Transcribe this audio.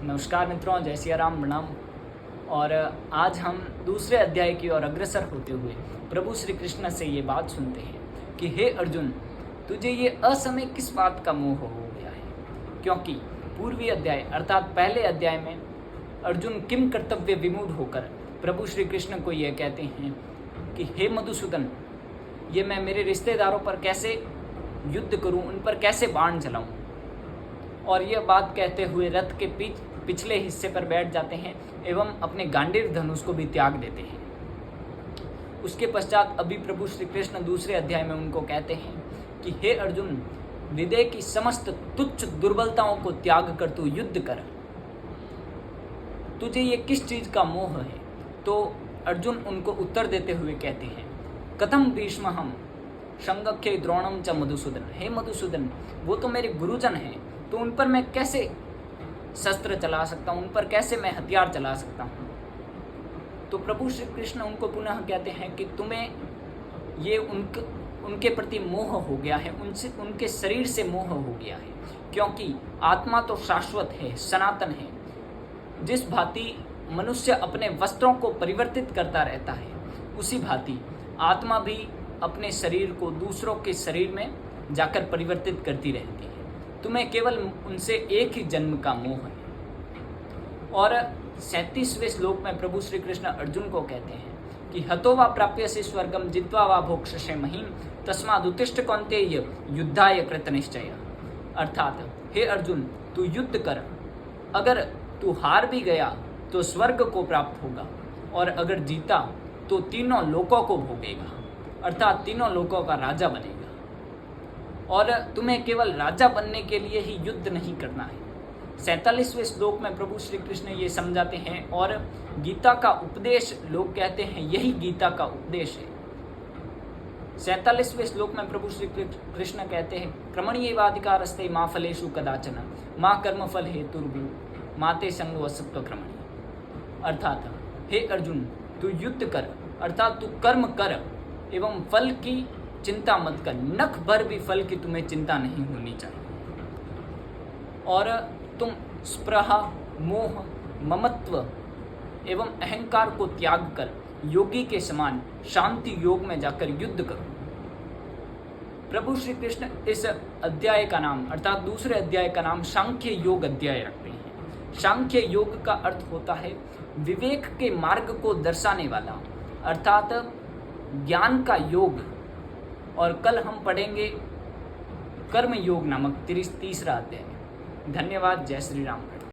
नमस्कार मित्रों, जय सिया राम, प्रणाम। और आज हम दूसरे अध्याय की ओर अग्रसर होते हुए प्रभु श्री कृष्ण से ये बात सुनते हैं कि हे अर्जुन, तुझे ये असमय किस बात का मोह हो गया है। क्योंकि पूर्वी अध्याय अर्थात पहले अध्याय में अर्जुन किम कर्तव्य विमूढ़ होकर प्रभु श्री कृष्ण को ये कहते हैं कि हे मधुसूदन, ये मैं मेरे रिश्तेदारों पर कैसे युद्ध करूं, उन पर कैसे बाण चलाऊं। और यह बात कहते हुए रथ के पिछले हिस्से पर बैठ जाते हैं एवं अपने गांडीव धनुष को भी त्याग देते हैं। उसके पश्चात अभी प्रभु श्री कृष्ण दूसरे अध्याय में उनको कहते हैं कि हे अर्जुन, हृदय की समस्त तुच्छ दुर्बलताओं को त्याग कर तू युद्ध कर। तुझे ये किस चीज का मोह है। तो अर्जुन उनको उत्तर देते हुए कहते हैं, कथम भीष्महम शंगख्य द्रोणम च मधुसूदन। हे मधुसूदन, वो तो मेरे गुरुजन हैं, तो उन पर मैं कैसे शस्त्र चला सकता हूँ, उन पर कैसे मैं हथियार चला सकता हूँ। तो प्रभु श्री कृष्ण उनको पुनः कहते हैं कि तुम्हें ये उनके प्रति मोह हो गया है, उनके शरीर से मोह हो गया है। क्योंकि आत्मा तो शाश्वत है, सनातन है। जिस भांति मनुष्य अपने वस्त्रों को परिवर्तित करता रहता है, उसी भांति आत्मा भी अपने शरीर को दूसरों के शरीर में जाकर परिवर्तित करती रहती है। तुम्हें केवल उनसे एक ही जन्म का मोह है। और 37वें श्लोक में प्रभु श्री कृष्ण अर्जुन को कहते हैं कि हतो वा प्राप्यसे स्वर्गम जित्वा वा भोक्ष्यसे महीम तस्माद् उत्तिष्ठ कौन्तेय युद्धाय कृतनिश्चय। अर्थात हे अर्जुन, तू युद्ध कर। अगर तू हार भी गया तो स्वर्ग को प्राप्त होगा, और अगर जीता तो तीनों लोकों को भोगेगा, अर्थात तीनों लोकों का राजा बनेगा। और तुम्हें केवल राजा बनने के लिए ही युद्ध नहीं करना है। 47वें श्लोक में प्रभु श्री कृष्ण ये समझाते हैं, और गीता का उपदेश लोग कहते हैं यही गीता का उपदेश है। 47वें श्लोक में प्रभु श्री कृष्ण कहते हैं, क्रमणीयेवाधिकारस्ते मा फलेषु कदाचन मा कर्मफल हेतुर्भु माते संगो असत्व क्रमणी। अर्थात हे अर्जुन, तू युद्ध कर, अर्थात तू कर्म कर एवं फल की चिंता मत कर। नख भर भी फल की तुम्हें चिंता नहीं होनी चाहिए। और तुम स्पृहा, मोह, ममत्व एवं अहंकार को त्याग कर योगी के समान शांति योग में जाकर युद्ध करो। प्रभु श्री कृष्ण इस अध्याय का नाम, अर्थात दूसरे अध्याय का नाम सांख्य योग अध्याय रखते हैं। सांख्य योग का अर्थ होता है विवेक के मार्ग को दर्शाने वाला, अर्थात ज्ञान का योग। और कल हम पढ़ेंगे कर्म योग नामक तीसरा अध्याय। धन्यवाद। जय श्री राम।